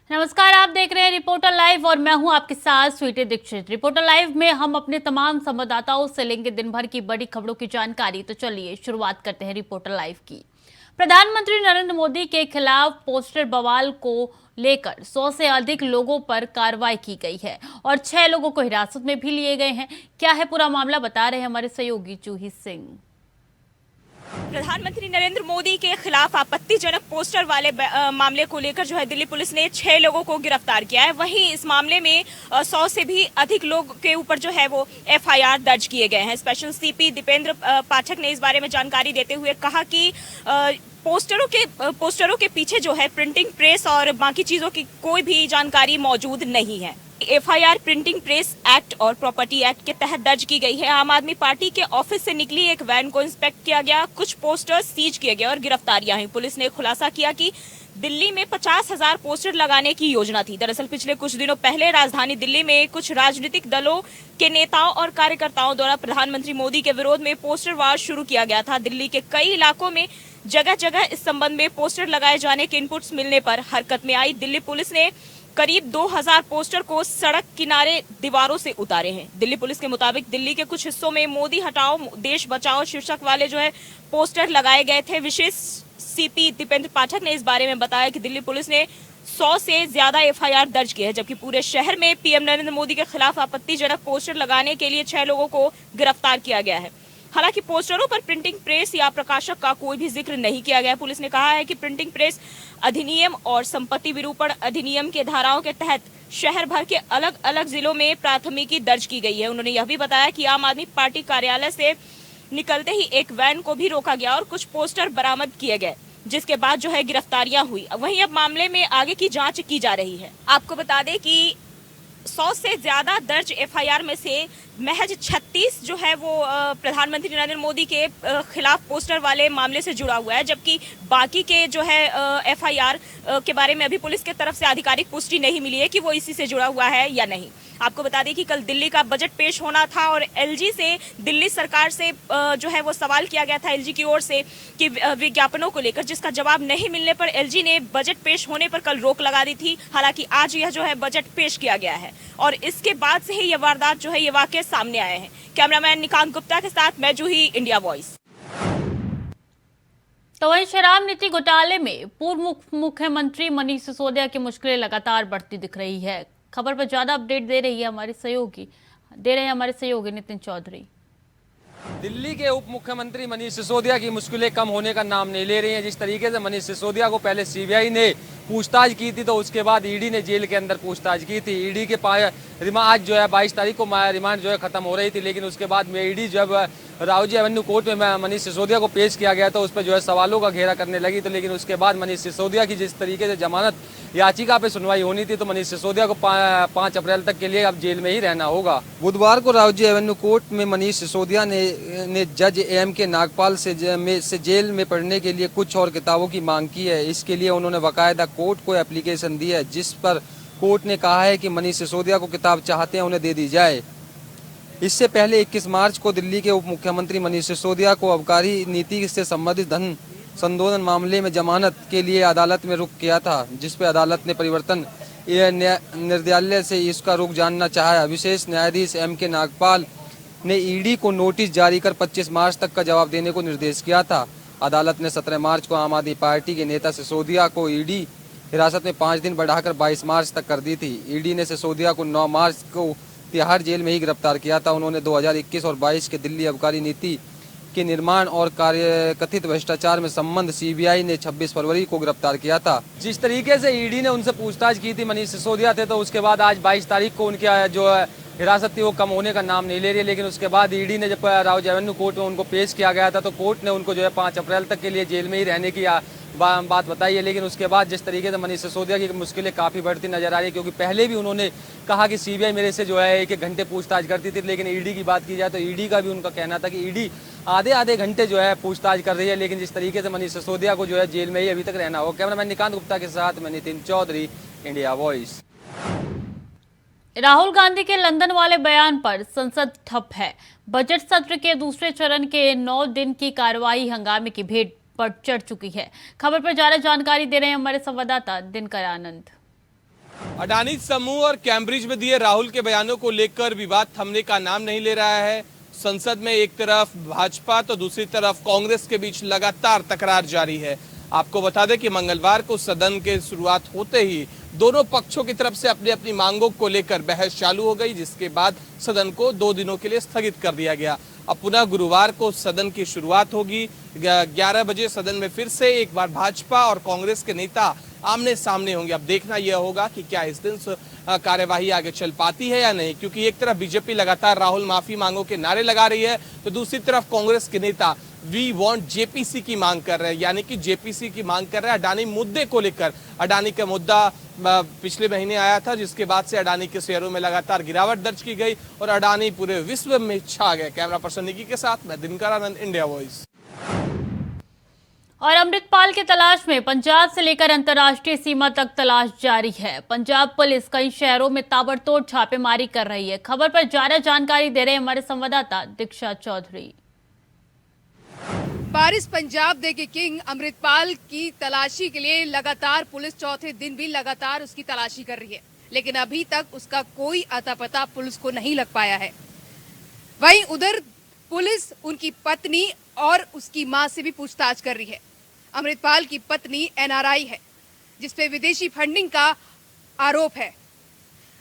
नमस्कार, आप देख रहे हैं रिपोर्टर लाइव और मैं हूं आपके साथ स्वीटी दीक्षित। रिपोर्टर लाइव में हम अपने तमाम संवाददाताओं से लेंगे दिन भर की बड़ी खबरों की जानकारी। तो चलिए शुरुआत करते हैं रिपोर्टर लाइव की। प्रधानमंत्री नरेंद्र मोदी के खिलाफ पोस्टर बवाल को लेकर 100 से अधिक लोगों पर कार्रवाई की गई है और 6 लोगों को हिरासत में भी लिए गए हैं। क्या है पूरा मामला, बता रहे हैं हमारे सहयोगी जूही सिंह। प्रधानमंत्री नरेंद्र मोदी के खिलाफ आपत्तिजनक पोस्टर वाले मामले को लेकर जो है दिल्ली पुलिस ने 6 लोगों को गिरफ्तार किया है। वहीं इस मामले में 100 से भी अधिक लोग के ऊपर जो है वो एफआईआर दर्ज किए गए हैं। स्पेशल सीपी दीपेंद्र पाठक ने इस बारे में जानकारी देते हुए कहा कि पोस्टरों के पीछे जो है प्रिंटिंग प्रेस और बाकी चीजों की कोई भी जानकारी मौजूद नहीं है। एफआईआर प्रिंटिंग प्रेस एक्ट और प्रॉपर्टी एक्ट के तहत दर्ज की गई है। आम आदमी पार्टी के ऑफिस से निकली एक वैन को इंस्पेक्ट किया गया, कुछ पोस्टर्स सीज किए गए और गिरफ्तारियां हुई। पुलिस ने खुलासा किया कि दिल्ली में 50,000 पोस्टर लगाने की योजना थी। दरअसल पिछले कुछ दिनों पहले राजधानी दिल्ली में कुछ राजनीतिक दलों के नेताओं और कार्यकर्ताओं द्वारा प्रधानमंत्री मोदी के विरोध में पोस्टर वार शुरू किया गया था। दिल्ली के कई इलाकों में जगह जगह इस संबंध में पोस्टर लगाए जाने के इनपुट्स मिलने पर हरकत में आई दिल्ली पुलिस ने करीब 2000 पोस्टर को सड़क किनारे दीवारों से उतारे हैं। दिल्ली पुलिस के मुताबिक दिल्ली के कुछ हिस्सों में मोदी हटाओ देश बचाओ शीर्षक वाले जो है पोस्टर लगाए गए थे। विशेष सीपी दीपेंद्र पाठक ने इस बारे में बताया कि दिल्ली पुलिस ने 100 से ज्यादा एफआईआर दर्ज किए हैं, जबकि पूरे शहर में पीएम नरेंद्र मोदी के खिलाफ आपत्तिजनक पोस्टर लगाने के लिए 6 लोगों को गिरफ्तार किया गया है। हालांकि पोस्टरों पर प्रिंटिंग प्रेस या प्रकाशक का कोई भी जिक्र नहीं किया गया। पुलिस ने कहा है कि प्रिंटिंग प्रेस अधिनियम और संपत्ति विरूपण अधिनियम के धाराओं के तहत शहर भर के अलग अलग जिलों में प्राथमिकी दर्ज की गई है। उन्होंने यह भी बताया कि आम आदमी पार्टी कार्यालय से निकलते ही एक वैन को भी रोका गया और कुछ पोस्टर बरामद किए गए, जिसके बाद जो है गिरफ्तारियां हुई। वहीं अब मामले में आगे की जांच की जा रही है। आपको बता दें कि 100 से ज्यादा दर्ज एफआईआर में से महज 36 जो है वो प्रधानमंत्री नरेंद्र मोदी के खिलाफ पोस्टर वाले मामले से जुड़ा हुआ है, जबकि बाकी के जो है एफआईआर के बारे में अभी पुलिस के तरफ से आधिकारिक पुष्टि नहीं मिली है कि वो इसी से जुड़ा हुआ है या नहीं। आपको बता दें कि कल दिल्ली का बजट पेश होना था और एलजी से दिल्ली सरकार से जो है वो सवाल किया गया था एलजी की ओर से कि विज्ञापनों को लेकर, जिसका जवाब नहीं मिलने पर एलजी ने बजट पेश होने पर कल रोक लगा दी थी। हालांकि आज यह जो है बजट पेश किया गया है और इसके बाद से ही यह वारदात जो है ये वाकये सामने आए हैं। कैमरामैन निकांत गुप्ता के साथ मैं जूही, इंडिया वॉइस। तो वहीं शराब नीति घोटाले में पूर्व मुख्यमंत्री मनीष सिसोदिया की मुश्किलें लगातार बढ़ती दिख रही है। खबर पर ज्यादा अपडेट दे रहे हैं हमारे सहयोगी नितिन चौधरी। दिल्ली के उप मुख्यमंत्री मनीष सिसोदिया की मुश्किलें कम होने का नाम नहीं ले रही हैं। जिस तरीके से मनीष सिसोदिया को पहले सीबीआई ने पूछताछ की थी, तो उसके बाद ईडी ने जेल के अंदर पूछताछ की थी। ईडी के आज जो है 22 तारीख को रिमांड जो है खत्म हो रही थी, लेकिन उसके बाद में ईडी जब रावजी एवेन्यू कोर्ट में मनीष सिसोदिया को पेश किया गया तो उस पर जो है सवालों का घेरा करने लगी। तो लेकिन उसके बाद मनीष सिसोदिया की जिस तरीके से जमानत याचिका पे सुनवाई होनी थी, तो मनीष सिसोदिया को 5 अप्रैल तक के लिए अब जेल में ही रहना होगा। बुधवार को रावजी एवेन्यू कोर्ट में मनीष सिसोदिया ने जज एम के नागपाल से जेल में पढ़ने के लिए कुछ और किताबों की मांग की है। इसके लिए उन्होंने बाकायदा कोर्ट को एप्लीकेशन दी है, जिस पर कोर्ट ने कहा है कि मनीष सिसोदिया को किताब चाहते हैं उन्हें दे दी जाए। इससे पहले 21 मार्च को दिल्ली के उप मुख्यमंत्री मनीष सिसोदिया को आबकारी नीति से संबंधित धन संशोधन मामले में जमानत के लिए अदालत में रुख किया था, जिस पर अदालत ने परिवर्तन निर्देशालय से इसका रुख जानना चाहा। विशेष न्यायाधीश एम के नागपाल ने ईडी को नोटिस जारी कर 25 मार्च तक का जवाब देने को निर्देश किया था। अदालत ने 17 मार्च को आम आदमी पार्टी के नेता सिसोदिया को ईडी हिरासत में 5 दिन बढ़ाकर 22 मार्च तक कर दी थी। ईडी ने सिसोदिया को 9 मार्च को तिहाड़ जेल में ही गिरफ्तार किया था। उन्होंने 2021 और 22 के दिल्ली आबकारी नीति के निर्माण और कथित भ्रष्टाचार में संबंध सीबीआई ने 26 फरवरी को गिरफ्तार किया था। जिस तरीके से ईडी ने उनसे पूछताछ की थी, मनीष सिसोदिया थे, तो उसके बाद आज 22 तारीख को उनकी जो हिरासत थी वो कम होने का नाम नहीं ले रही है। लेकिन उसके बाद ईडी ने जब रावजी एवेन्यू कोर्ट में उनको पेश किया गया था, तो कोर्ट ने उनको जो है 5 अप्रैल तक के लिए जेल में ही रहने की बात बताई है। लेकिन उसके बाद जिस तरीके से मनीष सिसोदिया की मुश्किलें काफ़ी बढ़ती नजर आ रही है, क्योंकि पहले भी उन्होंने कहा कि सीबीआई मेरे से जो है 1-1 घंटे पूछताछ करती थी, लेकिन ईडी की बात की जाए तो ईडी का भी उनका कहना था कि ईडी आधे घंटे जो है पूछताछ कर रही है। लेकिन जिस तरीके से मनीष सिसोदिया को जो है जेल में ही अभी तक रहना हो। कैमरामैन निकांत गुप्ता के साथ मैं नितिन चौधरी, इंडिया वॉइस। राहुल गांधी के लंदन वाले बयान पर संसद ठप है। बजट सत्र के दूसरे चरण के 9 दिन की कार्रवाई हंगामे की भेंट पर चढ़ चुकी है। खबर पर ज्यादा जानकारी दे रहे हैं हमारे संवाददाता दिनकर आनंद। अडानी समूह और कैम्ब्रिज में दिए राहुल के बयानों को लेकर विवाद थमने का नाम नहीं ले रहा है। संसद में एक तरफ भाजपा तो दूसरी तरफ कांग्रेस के बीच लगातार तकरार जारी है। आपको बता दें कि मंगलवार को सदन के शुरुआत होते ही दोनों पक्षों की तरफ से अपनी अपनी मांगों को लेकर बहस चालू हो गई, जिसके बाद सदन को 2 दिनों के लिए स्थगित कर दिया गया। अब पुनः गुरुवार को सदन की शुरुआत होगी। 11 बजे सदन में फिर से एक बार भाजपा और कांग्रेस के नेता आमने सामने होंगे। अब देखना यह होगा कि क्या इस दिन कार्यवाही आगे चल पाती है या नहीं, क्योंकि एक तरफ बीजेपी लगातार राहुल माफी मांगों के नारे लगा रही है, तो दूसरी तरफ कांग्रेस के नेता वी वांट जेपीसी की मांग कर रहे हैं, यानी कि जेपीसी की मांग कर रहे हैं अडानी मुद्दे को लेकर। अडानी का मुद्दा पिछले महीने आया था, जिसके बाद से अडानी के शेयरों में लगातार गिरावट दर्ज की गई और अडानी पूरे विश्व में छा गए। कैमरा पर्सन निकी के साथ मैं दिनकर आनंद, इंडिया वॉइस। और अमृतपाल की तलाश में पंजाब से लेकर अंतर्राष्ट्रीय सीमा तक तलाश जारी है। पंजाब पुलिस कई शहरों में ताबड़तोड़ छापेमारी कर रही है। खबर पर ज्यादा जानकारी दे रहे हैं हमारे संवाददाता दीक्षा चौधरी। बारिश पंजाब दे के किंग अमृतपाल की तलाशी के लिए लगातार पुलिस चौथे दिन भी लगातार उसकी तलाशी कर रही है, लेकिन अभी तक उसका कोई अता पता पुलिस को नहीं लग पाया है। वहीं उधर पुलिस उनकी पत्नी और उसकी मां से भी पूछताछ कर रही है। अमृतपाल की पत्नी एनआरआई है, जिसपे विदेशी फंडिंग का आरोप है।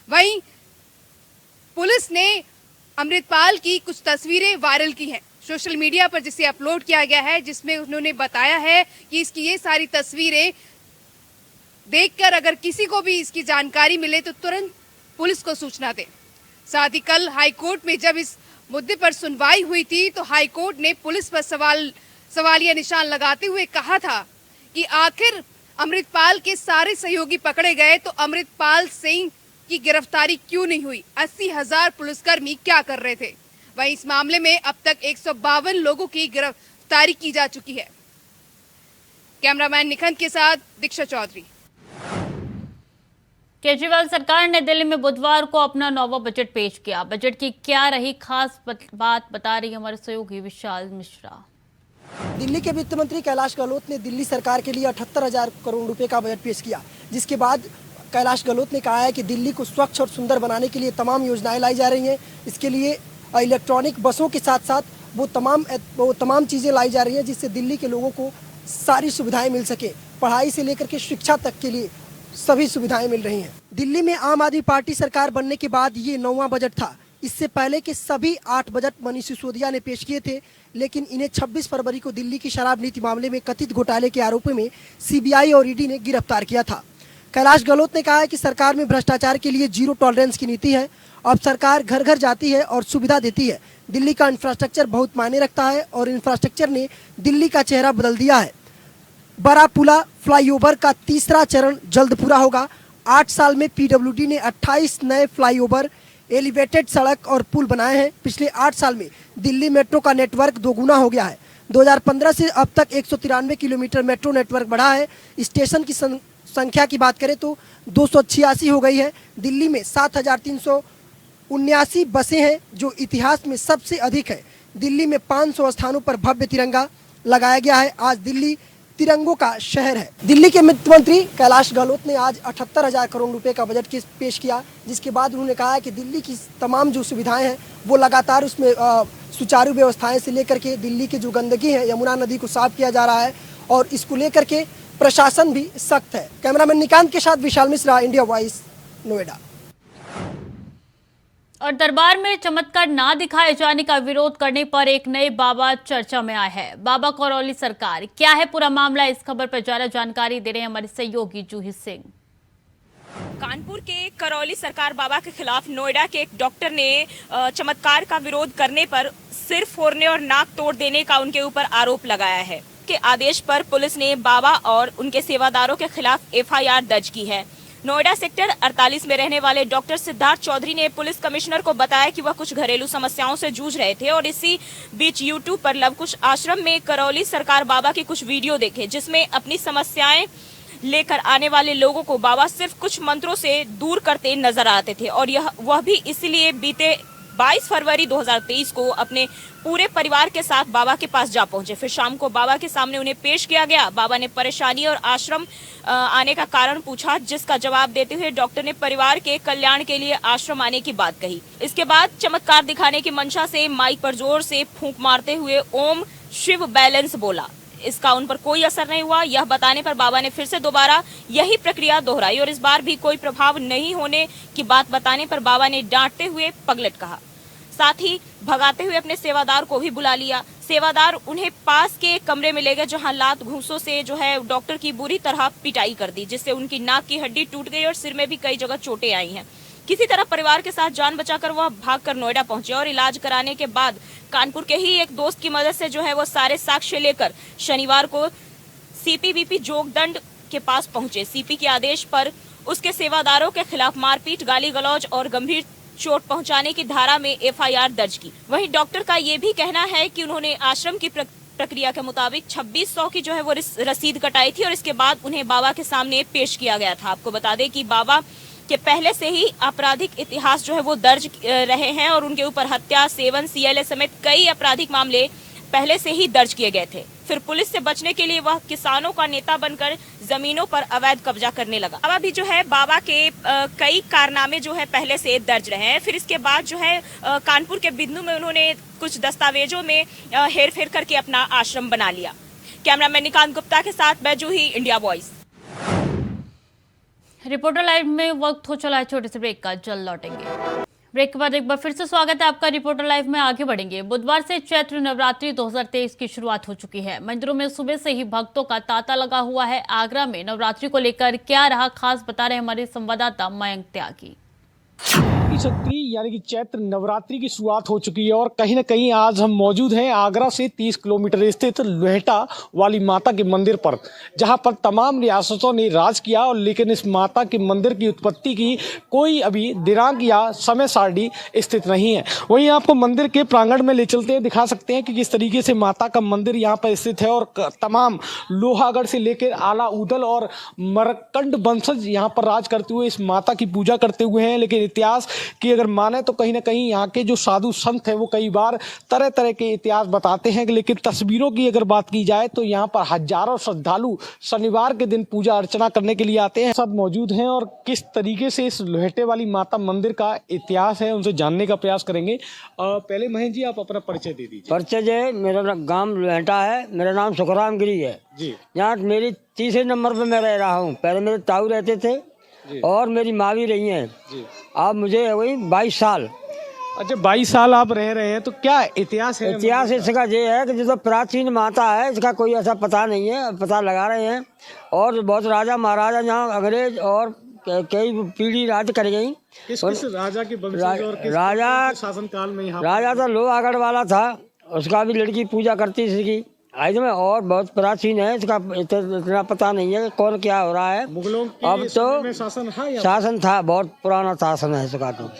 वहीं पुलिस ने अमृतपाल की कुछ तस्वीरें वायरल की हैं सोशल मीडिया पर, जिसे अपलोड किया गया है, जिसमें उन्होंने बताया है कि इसकी ये सारी तस्वीरें देखकर अगर किसी को भी इसकी जानकारी मिले तो तुरंत पुलिस को सूचना दे। साथ ही कल हाईकोर्ट में जब इस मुद्दे पर सुनवाई हुई थी तो हाईकोर्ट ने पुलिस पर सवालिया निशान लगाते हुए कहा था कि आखिर अमृतपाल के सारे सहयोगी पकड़े गए तो अमृतपाल सिंह की गिरफ्तारी क्यों नहीं हुई? 80,000 पुलिसकर्मी क्या कर रहे थे? वहीं इस मामले में अब तक 152 लोगों की गिरफ्तारी की जा चुकी है। कैमरामैन निखंत के साथ दीक्षा चौधरी। केजरीवाल सरकार ने दिल्ली में बुधवार को अपना 9वां बजट पेश किया। बजट की क्या रही खास बात, बता रही हमारे सहयोगी विशाल मिश्रा। दिल्ली के वित्त मंत्री कैलाश गहलोत ने दिल्ली सरकार के लिए 78,000 करोड़ रुपए का बजट पेश किया, जिसके बाद कैलाश गहलोत ने कहा है कि दिल्ली को स्वच्छ और सुंदर बनाने के लिए तमाम योजनाएं लाई जा रही हैं। इसके लिए इलेक्ट्रॉनिक बसों के साथ साथ वो तमाम चीज़ें लाई जा रही हैं, जिससे दिल्ली के लोगों को सारी सुविधाएं मिल सके। पढ़ाई से लेकर के शिक्षा तक के लिए सभी सुविधाएं मिल रही हैं। दिल्ली में आम आदमी पार्टी सरकार बनने के बाद ये 9वां बजट था। इससे पहले के सभी 8 बजट मनीष सिसोदिया ने पेश किए थे, लेकिन इन्हें 26 फरवरी को दिल्ली की शराब नीति मामले में कथित घोटाले के आरोप में सीबीआई और ईडी ने गिरफ्तार किया था। कैलाश गहलोत ने कहा है कि सरकार में भ्रष्टाचार के लिए जीरो टॉलरेंस की नीति है। अब सरकार घर घर जाती है और सुविधा देती है। दिल्ली का इंफ्रास्ट्रक्चर बहुत मायने रखता है और इंफ्रास्ट्रक्चर ने दिल्ली का चेहरा बदल दिया है। बरापुला फ्लाईओवर का तीसरा चरण जल्द पूरा होगा। 8 साल में पीडब्ल्यूडी ने 28 नए फ्लाईओवर, एलिवेटेड सड़क और पुल बनाए हैं। पिछले 8 साल में दिल्ली मेट्रो का नेटवर्क 2 गुना हो गया है। 2015 से अब तक 193 किलोमीटर मेट्रो नेटवर्क बढ़ा है। स्टेशन की संख्या की बात करें तो 286 हो गई है। दिल्ली में 7,379 बसें हैं, जो इतिहास में सबसे अधिक है। दिल्ली में 500 स्थानों पर भव्य तिरंगा लगाया गया है। आज दिल्ली तिरंगों का शहर है। दिल्ली के वित्त मंत्री कैलाश गहलोत ने आज 78,000 करोड़ रुपए का बजट पेश किया, जिसके बाद उन्होंने कहा है कि दिल्ली की तमाम जो सुविधाएं हैं वो लगातार उसमें सुचारू व्यवस्थाएं से लेकर के दिल्ली की जो गंदगी है, यमुना नदी को साफ किया जा रहा है और इसको लेकर के प्रशासन भी सख्त है। कैमरामैन निकांत के साथ विशाल मिश्रा, इंडिया वॉइस, नोएडा। और दरबार में चमत्कार ना दिखाए जाने का विरोध करने पर एक नए बाबा चर्चा में आए हैं। बाबा करौली सरकार, क्या है पूरा मामला? इस खबर पर ज्यादा जानकारी दे रहे हैं हमारे सहयोगी जूही सिंह। कानपुर के करौली सरकार बाबा के खिलाफ नोएडा के एक डॉक्टर ने चमत्कार का विरोध करने पर सिर फोड़ने और नाक तोड़ देने का उनके ऊपर आरोप लगाया है। के आदेश पर पुलिस ने बाबा और उनके सेवादारों के खिलाफ एफआईआर दर्ज की है। नोएडा सेक्टर 48 में रहने वाले डॉक्टर सिद्धार्थ चौधरी ने पुलिस कमिश्नर को बताया कि वह कुछ घरेलू समस्याओं से जूझ रहे थे और इसी बीच यूट्यूब पर लवकुश आश्रम में करौली सरकार बाबा के कुछ वीडियो देखे, जिसमें अपनी समस्याएं लेकर आने वाले लोगों को बाबा सिर्फ कुछ मंत्रों से दूर करते नजर आते थे और वह भी इसलिए बीते 22 फरवरी 2023 को अपने पूरे परिवार के साथ बाबा के पास जा पहुंचे। फिर शाम को बाबा के सामने उन्हें पेश किया गया। बाबा ने परेशानी और आश्रम आने का कारण पूछा, जिसका जवाब देते हुए डॉक्टर ने परिवार के कल्याण के लिए आश्रम आने की बात कही। इसके बाद चमत्कार दिखाने की मंशा से माइक पर जोर से फूंक मारते हुए ओम शिव बैलेंस बोला। इसका उन पर कोई असर नहीं हुआ। यह बताने पर बाबा ने फिर से दोबारा यही प्रक्रिया दोहराई और इस बार भी कोई प्रभाव नहीं होने की बात बताने पर बाबा ने डांटते हुए पगलेट कहा। साथ ही भगाते हुए अपने सेवादार को भी बुला लिया। सेवादार उन्हें पास के कमरे में ले गए, जहां लात घूंसों से जो है डॉक्टर की बुरी तरह पिटाई कर दी, जिससे उनकी नाक की हड्डी टूट गई और सिर में भी कई जगह चोटें आई हैं। किसी तरह परिवार के साथ जान बचाकर वह भागकर नोएडा पहुंचे और इलाज कराने के बाद कानपुर के ही एक दोस्त की मदद से जो है वो सारे साक्ष्य लेकर शनिवार को सीपीबीपी जोगदंड के पास पहुंचे। सीपी के आदेश पर उसके सेवादारों के खिलाफ मारपीट, गाली गलौज और गंभीर चोट पहुंचाने की धारा में एफआईआर दर्ज की। वहीं डॉक्टर का ये भी कहना है कि उन्होंने आश्रम की प्रक्रिया के मुताबिक 2600 की जो है वो रसीद कटाई थी और इसके बाद उन्हें बाबा के सामने पेश किया गया था। आपको बता दें कि बाबा के पहले से ही आपराधिक इतिहास जो है वो दर्ज रहे हैं और उनके ऊपर हत्या, सेवन, सीएलए समेत कई आपराधिक मामले पहले से ही दर्ज किए गए थे। फिर पुलिस से बचने के लिए वह किसानों का नेता बनकर जमीनों पर अवैध कब्जा करने लगा। बाबा भी जो है बाबा के कई कारनामे जो है पहले से दर्ज रहे हैं। फिर इसके बाद जो है कानपुर के बिंदु में उन्होंने कुछ दस्तावेजों में हेर फेर करके अपना आश्रम बना लिया। कैमरामैन निकांत गुप्ता के साथ बैजू ही, इंडिया वॉइस। रिपोर्टर लाइव में वक्त हो चला है छोटे से ब्रेक का, जल्द लौटेंगे। ब्रेक के बाद एक बार फिर से स्वागत है आपका। रिपोर्टर लाइव में आगे बढ़ेंगे। बुधवार से चैत्र नवरात्रि 2023 की शुरुआत हो चुकी है। मंदिरों में सुबह से ही भक्तों का तांता लगा हुआ है। आगरा में नवरात्रि को लेकर क्या रहा खास, बता रहे हमारे संवाददाता मयंक त्यागी। सत्री यानी कि चैत्र नवरात्रि की शुरुआत हो चुकी है और कहीं ना कहीं आज हम मौजूद हैं आगरा से 30 किलोमीटर स्थित लोहेटा वाली माता के मंदिर पर, जहां पर तमाम रियासतों ने राज किया और लेकिन इस माता के मंदिर की उत्पत्ति की कोई अभी दिनांक या समय सारणी स्थित नहीं है। वहीं आपको मंदिर के प्रांगण में ले चलते हैं, दिखा सकते हैं कि किस तरीके से माता का मंदिर यहाँ पर स्थित है और तमाम लोहागढ़ से लेकर आला उदल और मरकंड वंशज यहाँ पर राज करते हुए इस माता की पूजा करते हुए हैं। लेकिन इतिहास कि अगर माने तो कहीं ना कहीं यहाँ के जो साधु संत हैं वो कई बार तरह तरह के इतिहास बताते हैं। लेकिन तस्वीरों की अगर बात की जाए तो यहाँ पर हजारों श्रद्धालु शनिवार के दिन पूजा अर्चना करने के लिए आते हैं। सब मौजूद हैं और किस तरीके से इस लोहेटे वाली माता मंदिर का इतिहास है उनसे जानने का प्रयास करेंगे। पहले महेश जी आप अपना परिचय दे दीजिए। परिचय जो मेरा गांव लोहेटा है, मेरा नाम सुखराम गिरी है जी। यहाँ मेरी तीसरे नंबर पे मैं रह रहा हूँ। पहले मेरे ताऊ रहते थे और मेरी माँ भी रही हैं। अब मुझे वही 22 साल। अच्छा 22 साल आप रह रहे हैं, तो क्या इतिहास है? इतिहास इसका ये है कि जो प्राचीन माता है इसका कोई ऐसा पता नहीं है, पता लगा रहे हैं। और बहुत राजा महाराजा यहाँ अंग्रेज और कई पीढ़ी राज कर गई। किस राजा के वंशज और किस राजा शासन काल में यहाँ राजा तो लोहागढ़ वाला था, उसका भी लड़की पूजा करती थी आज में, और बहुत प्राचीन है। इसका इतना पता नहीं है कौन क्या हो रहा है। मुगलों के अब तो में शासन था, बहुत पुराना शासन है इसका तो,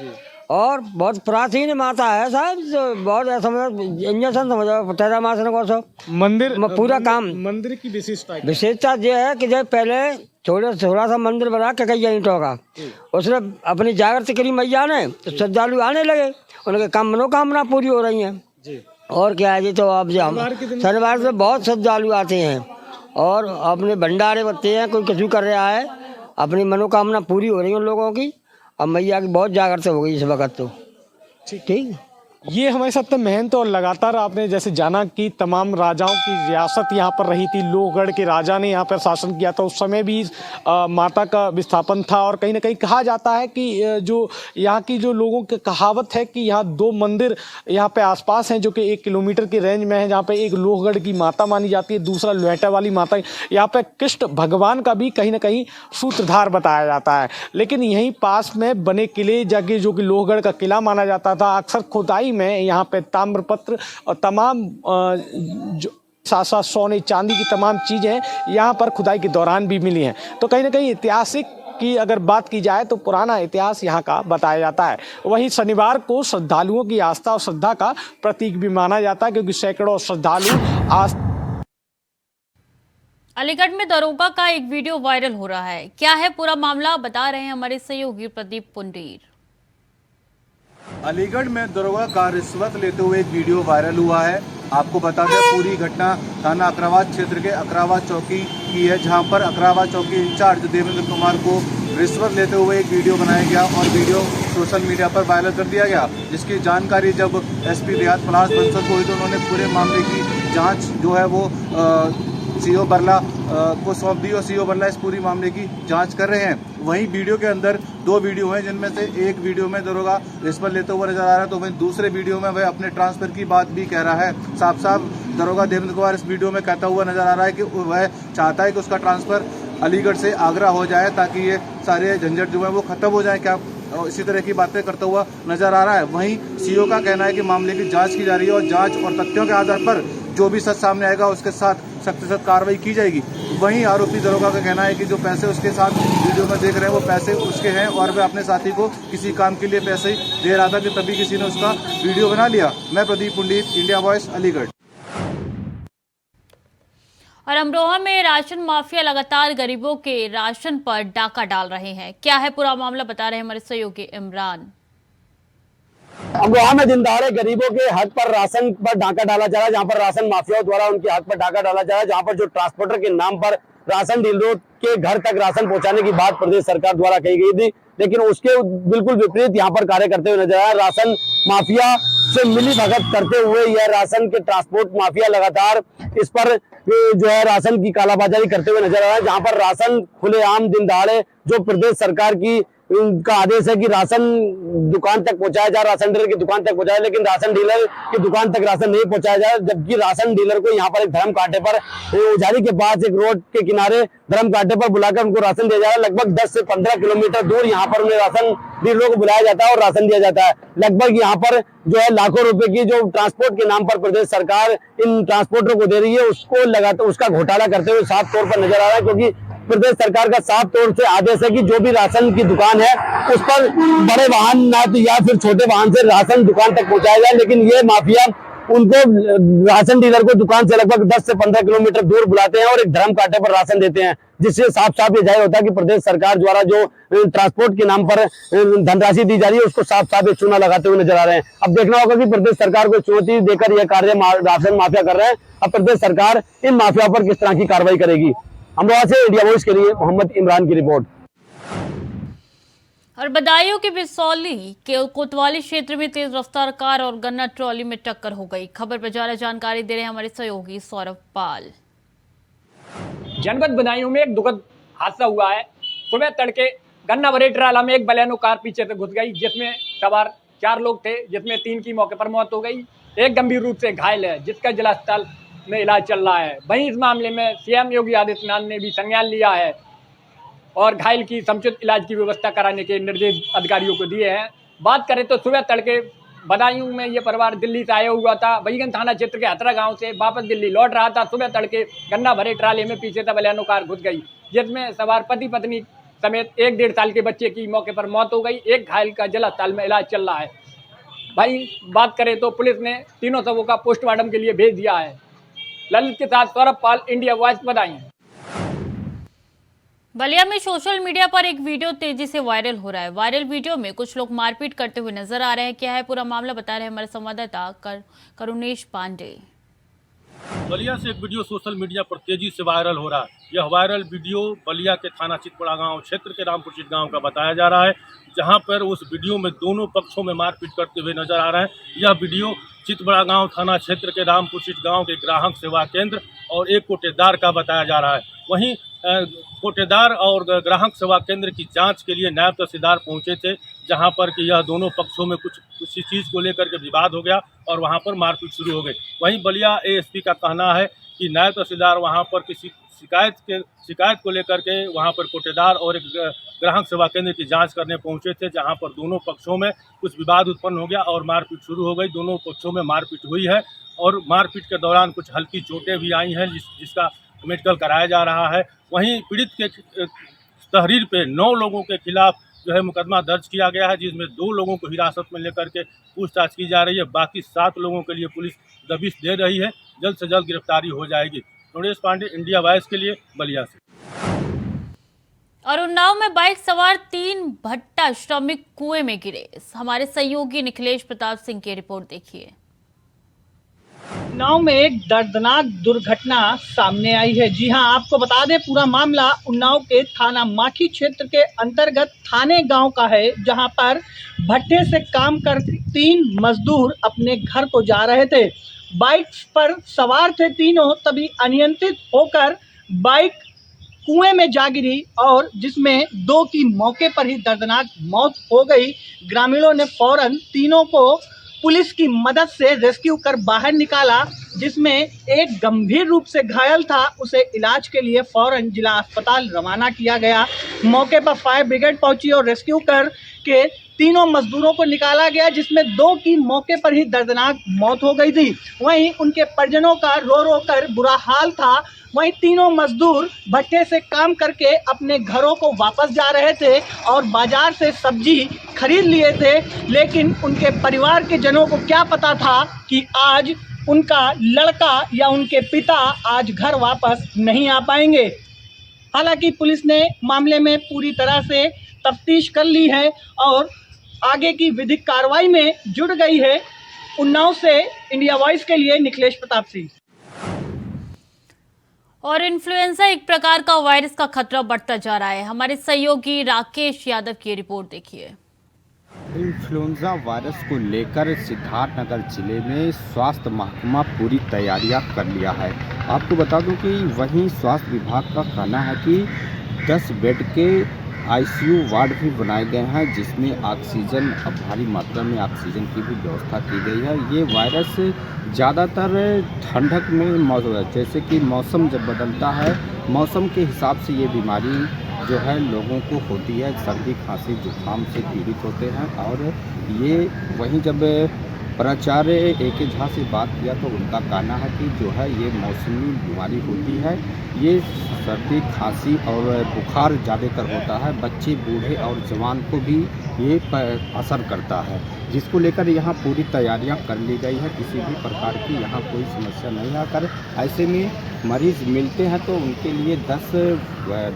और बहुत प्राचीन माता है साहब। जो बहुत ऐसा समझो मंदिर पूरा काम मंदिर की विशेषता ये है कि जब पहले थोड़ा सा मंदिर बना ककैया ईंटों का, उसने अपनी जागृति करी मैया ने, तो श्रद्धालु आने लगे, उनके काम मनोकामना पूरी हो रही है। और क्या है जी, तो अब जो शनिवार से बहुत श्रद्धालु आते हैं और अपने भंडारे बनते हैं, कोई कुछ कर रहा है, अपनी मनोकामना पूरी हो रही है उन लोगों की। अब मैया की बहुत जागृत हो गई इस वक्त तो। ठीक ये हमारे साथ तो मेहनत और लगातार आपने जैसे जाना कि तमाम राजाओं की रियासत यहाँ पर रही थी। लोहगढ़ के राजा ने यहाँ पर शासन किया था, उस समय भी माता का विस्थापन था। और कहीं ना कहीं कहा जाता है कि जो यहाँ की जो लोगों की कहावत है कि यहाँ 2 मंदिर यहाँ पे आसपास हैं जो कि 1 किलोमीटर की रेंज में है, जहाँ पे एक लोहगढ़ की माता मानी जाती है, दूसरा लोहेटा वाली माता। यहाँ पे कृष्ण भगवान का भी कहीं ना कहीं सूत्रधार बताया जाता है। लेकिन यहीं पास में बने किले जगह जो कि लोहगढ़ का किला माना जाता था, अक्सर खुदाई में यहाँ पे ताम्रपत्र और तमाम जो साथ सोने चांदी की तमाम चीजें यहाँ पर खुदाई के दौरान भी मिली हैं। तो कहीं ना कहीं ऐतिहासिक की अगर बात की जाए तो पुराना इतिहास यहाँ का बताया जाता है। वहीं शनिवार को श्रद्धालुओं की आस्था और श्रद्धा का प्रतीक भी माना जाता है, क्योंकि सैकड़ों श्रद्धालु अलीगढ़ में दरोगा का एक वीडियो वायरल हो रहा है। क्या है पूरा मामला, बता रहे हैं हमारे सहयोगी प्रदीप पुंडीर। अलीगढ़ में दरोगा का रिश्वत लेते हुए एक वीडियो वायरल हुआ है। आपको बता दें पूरी घटना थाना अकराबाद क्षेत्र के अकराबाद चौकी की है, जहां पर अकराबाद चौकी इंचार्ज देवेंद्र कुमार को रिश्वत लेते हुए एक वीडियो बनाया गया और वीडियो सोशल मीडिया पर वायरल कर दिया गया, जिसकी जानकारी जब एसपी देहात पलाश बंसल को हुई तो उन्होंने पूरे मामले की जाँच जो है वो सीओ बरला को सौंप दी और सीओ बरला इस पूरी मामले की जांच कर रहे हैं। वहीं वीडियो के अंदर 2 वीडियो हैं, जिनमें से एक वीडियो में दरोगा रिश्वत लेते हुए नजर आ रहा है, तो वहीं दूसरे वीडियो में वह अपने ट्रांसफर की बात भी कह रहा है। साफ साफ दरोगा देवेंद्र कुमार इस वीडियो में कहता हुआ नजर आ रहा है कि वह चाहता है कि उसका ट्रांसफर अलीगढ़ से आगरा हो जाए ताकि ये सारे झंझट जो है वो खत्म हो जाए। क्या इसी तरह की बातें करता हुआ नजर आ रहा है। वहीं सीओ का कहना है कि मामले की जांच की जा रही है और जांच और तथ्यों के आधार पर जो भी सच सामने आएगा उसके साथ सख्त से सख्त कार्रवाई की जाएगी। वहीं आरोपी दरोगा का कहना है कि जो पैसे उसके साथ वीडियो में देख रहे हैं वो पैसे उसके हैं और वह अपने साथी को किसी काम के लिए पैसे दे रहा था कि तभी किसी ने उसका वीडियो बना लिया। मैं प्रदीप पंडित, इंडिया वॉइस, अलीगढ़। और अमरोहा में राशन माफिया लगातार गरीबों के राशन पर डाका डाल रहे हैं। क्या है पूरा मामला, बता रहे हैं हमारे सहयोगी इमरान। अमरोहा में दिन दहाड़े गरीबों के हक पर राशन पर डाका डाला जा रहा है, जहां पर राशन माफियाओं द्वारा उनके हक पर डाका डाला जा रहा है, जहां पर जो ट्रांसपोर्टर के नाम पर राशन डीलरों के घर तक राशन पहुंचाने की बात प्रदेश सरकार द्वारा कही गई थी, लेकिन उसके बिल्कुल विपरीत यहां पर कार्य करते हुए नजर आया। राशन माफिया से मिली भगत करते हुए यह राशन के ट्रांसपोर्ट माफिया लगातार इस पर जो है राशन की कालाबाजारी करते हुए नजर आ रहा है, जहां पर राशन खुलेआम दिन दहाड़े जो प्रदेश सरकार की उनका आदेश है कि राशन दुकान तक पहुंचाया जाए, राशन डीलर की दुकान तक पहुंचाया, लेकिन राशन डीलर की दुकान तक राशन नहीं पहुंचाया जाए, जबकि राशन डीलर को यहां पर एक धर्म कांटे पर उजारी के पास एक रोड के किनारे धर्म कांटे पर बुलाकर उनको राशन दिया जा रहा है। लगभग 10 से 15 किलोमीटर दूर यहाँ पर उन्हें राशन डीलरों को बुलाया जाता है और राशन दिया जाता है। लगभग यहाँ पर जो है लाखों रुपए की जो ट्रांसपोर्ट के नाम पर प्रदेश सरकार इन ट्रांसपोर्टरों को दे रही है, उसको लगातार उसका घोटाला करते हुए साफ तौर पर नजर आ रहा है, क्योंकि प्रदेश सरकार का साफ तौर से आदेश है कि जो भी राशन की दुकान है उस पर बड़े वाहन ना तो या फिर छोटे वाहन से राशन दुकान तक पहुंचाया जाए, लेकिन ये माफिया उनको राशन डीलर को दुकान से लगभग 10 से 15 किलोमीटर दूर बुलाते हैं और एक धर्म कांटे पर राशन देते हैं, जिससे साफ साफ ये जाहिर होता है कि प्रदेश सरकार द्वारा जो ट्रांसपोर्ट के नाम पर धनराशि दी जा रही है उसको साफ साफ एक चूना लगाते हुए नजर आ रहे हैं। अब देखना होगा कि प्रदेश सरकार को चुनौती देकर यह कार्य राशन माफिया कर रहे हैं, अब प्रदेश सरकार इन माफिया पर किस तरह की कार्रवाई करेगी। अमरोहा से इंडिया वॉइस के लिए मोहम्मद इमरान की रिपोर्ट। और बदायूं की बिसौली के कोतवाली क्षेत्र में तेज रफ्तार कार और गन्ना ट्रॉली में टक्कर हो गई। खबर पर ज्यादा जानकारी दे रहे हैं हमारे सहयोगी सौरभ पाल। जनपद बदायूं में एक दुखद हादसा हुआ है। सुबह तड़के गन्ना भरे ट्राला में एक बलेनो कार पीछे से घुस गई, जिसमें सवार 4 लोग थे, जिसमें 3 की मौके पर मौत हो गई, एक गंभीर रूप से घायल है, जिसका जिला अस्पताल में इलाज चल रहा है। वहीं इस मामले में सीएम योगी आदित्यनाथ ने भी संज्ञान लिया है और घायल की समुचित इलाज की व्यवस्था कराने के निर्देश अधिकारियों को दिए हैं। बात करें तो सुबह तड़के बदायूं में ये परिवार दिल्ली से आया हुआ था। बईगन थाना क्षेत्र के हतरा गांव से वापस दिल्ली लौट रहा था। सुबह तड़के गन्ना भरे ट्राले में पीछे से बलेनो कार घुस गई, जिसमें सवार पति पत्नी समेत 1-1.5 साल के बच्चे की मौके पर मौत हो गई। एक घायल का जिला अस्पताल में इलाज चल रहा है। भाई बात करें तो पुलिस ने तीनों शवों का पोस्टमार्टम के लिए भेज दिया है। ललित के साथ सौरभ पाल, इंडिया वॉइस, बदायूं। बलिया में सोशल मीडिया पर एक वीडियो तेजी से वायरल हो रहा है। वायरल वीडियो में कुछ लोग मारपीट करते हुए नजर आ रहे हैं। क्या है पूरा मामला, बता रहे हैं हमारे संवाददाता करुणेश पांडे। बलिया से एक वीडियो सोशल मीडिया पर तेजी से वायरल हो रहा है। यह वायरल वीडियो बलिया के थाना चितपड़ा गांव क्षेत्र के रामपुर चिट गांव का बताया जा रहा है, जहां पर उस वीडियो में दोनों पक्षों में मारपीट करते हुए नजर आ रहे हैं। यह वीडियो चितपड़ा गांव थाना क्षेत्र के रामपुर चिट गांव के ग्राहक सेवा केंद्र और एक कोटेदार का बताया जा रहा है। वहीं कोटेदार और ग्राहक सेवा केंद्र की जांच के लिए नायब तहसीलदार पहुंचे थे, जहां पर कि यह दोनों पक्षों में कुछ चीज़ को लेकर के विवाद हो गया और वहां पर मारपीट शुरू हो गई। वहीं बलिया एएसपी का कहना है कि नायब तहसीलदार वहां पर किसी शिकायत को लेकर के वहां पर कोटेदार और एक ग्राहक सेवा केंद्र की जांच करने पहुंचे थे, जहां पर दोनों पक्षों में कुछ विवाद उत्पन्न हो गया और मारपीट शुरू हो गई। दोनों पक्षों में मारपीट हुई है और मारपीट के दौरान कुछ हल्की चोटें भी आई हैं, जिसका मेडिकल कराया जा रहा है। वहीं पीड़ित के तहरीर पे 9 लोगों के खिलाफ जो है मुकदमा दर्ज किया गया है, जिसमें 2 लोगों को हिरासत में लेकर के पूछताछ की जा रही है। बाकी 7 लोगों के लिए पुलिस दबिश दे रही है। जल्द से जल्द गिरफ्तारी हो जाएगी। करुणेश पांडे, इंडिया वॉइस के लिए बलिया से। और उन्नाव में बाइक सवार 3 भट्टा श्रमिक कुएं में गिरे। हमारे सहयोगी निखिलेश प्रताप सिंह की रिपोर्ट देखिए। उन्नाव में एक दर्दनाक दुर्घटना सामने आई है। जी हां, आपको बता दें पूरा मामला उन्नाव के थाना माखी क्षेत्र के अंतर्गत थाने गांव का है, जहां पर भट्टे से काम कर 3 मजदूर अपने घर को जा रहे थे। बाइक पर सवार थे तीनों, तभी अनियंत्रित होकर बाइक कुएं में जा गिरी और जिसमें 2 की मौके पर ही दर्दनाक मौत हो गई। ग्रामीणों ने फौरन तीनों को पुलिस की मदद से रेस्क्यू कर बाहर निकाला, जिसमें एक गंभीर रूप से घायल था, उसे इलाज के लिए फौरन जिला अस्पताल रवाना किया गया। मौके पर फायर ब्रिगेड पहुंची और रेस्क्यू कर के तीनों मजदूरों को निकाला गया, जिसमें 2 की मौके पर ही दर्दनाक मौत हो गई थी। वहीं उनके परिजनों का रो रो कर बुरा हाल था। वहीं तीनों मजदूर भट्टे से काम करके अपने घरों को वापस जा रहे थे और बाजार से सब्जी खरीद लिए थे, लेकिन उनके परिवार के जनों को क्या पता था कि आज उनका लड़का या उनके पिता आज घर वापस नहीं आ पाएंगे। हालांकि पुलिस ने मामले में पूरी तरह से तफ्तीश कर ली है और आगे की विधिक कार्रवाई में जुट गई है। उन्नाव से इंडिया वॉइस के लिए निखिलेश प्रताप सिंह। और इन्फ्लुएंजा एक प्रकार का वायरस का खतरा बढ़ता जा रहा है। हमारे सहयोगी राकेश यादव की रिपोर्ट देखिए। इन्फ्लुएंजा वायरस को लेकर सिद्धार्थनगर जिले में स्वास्थ्य महकमा पूरी तैयारियां कर लिया है। आपको बता दूं कि वहीं स्वास्थ्य विभाग का कहना है कि 10 बेड के आईसीयू वार्ड भी बनाए गए हैं, जिसमें ऑक्सीजन, अब भारी मात्रा में ऑक्सीजन की भी व्यवस्था की गई है। ये वायरस ज़्यादातर ठंडक में मौजूद है, जैसे कि मौसम जब बदलता है, मौसम के हिसाब से ये बीमारी जो है लोगों को होती है। सर्दी, खांसी, जुकाम से पीड़ित होते हैं। और ये वहीं जब प्राचार्य ए.के. झा से बात किया तो उनका कहना है कि जो है ये मौसमी बीमारी होती है। ये सर्दी, खांसी और बुखार ज़्यादातर होता है। बच्चे, बूढ़े और जवान को भी ये असर करता है, जिसको लेकर यहाँ पूरी तैयारियां कर ली गई है। किसी भी प्रकार की यहाँ कोई समस्या नहीं आकर ऐसे में मरीज़ मिलते हैं तो उनके लिए 10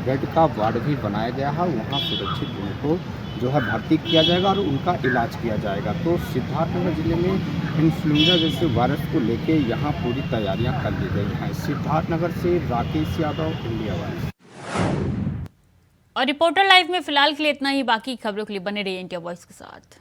बेड का वार्ड भी बनाया गया है। वहाँ सुरक्षित उनको जो है भर्ती किया जाएगा और उनका इलाज किया जाएगा। तो सिद्धार्थनगर जिले में इन्फ्लुएंजा जैसे वायरस को लेके यहाँ पूरी तैयारियां कर ली गई हैं। सिद्धार्थनगर से राकेश यादव, इंडिया वॉइस। और रिपोर्टर लाइव में फिलहाल के लिए इतना ही। बाकी खबरों के लिए बने रहिए इंडिया वॉइस के साथ।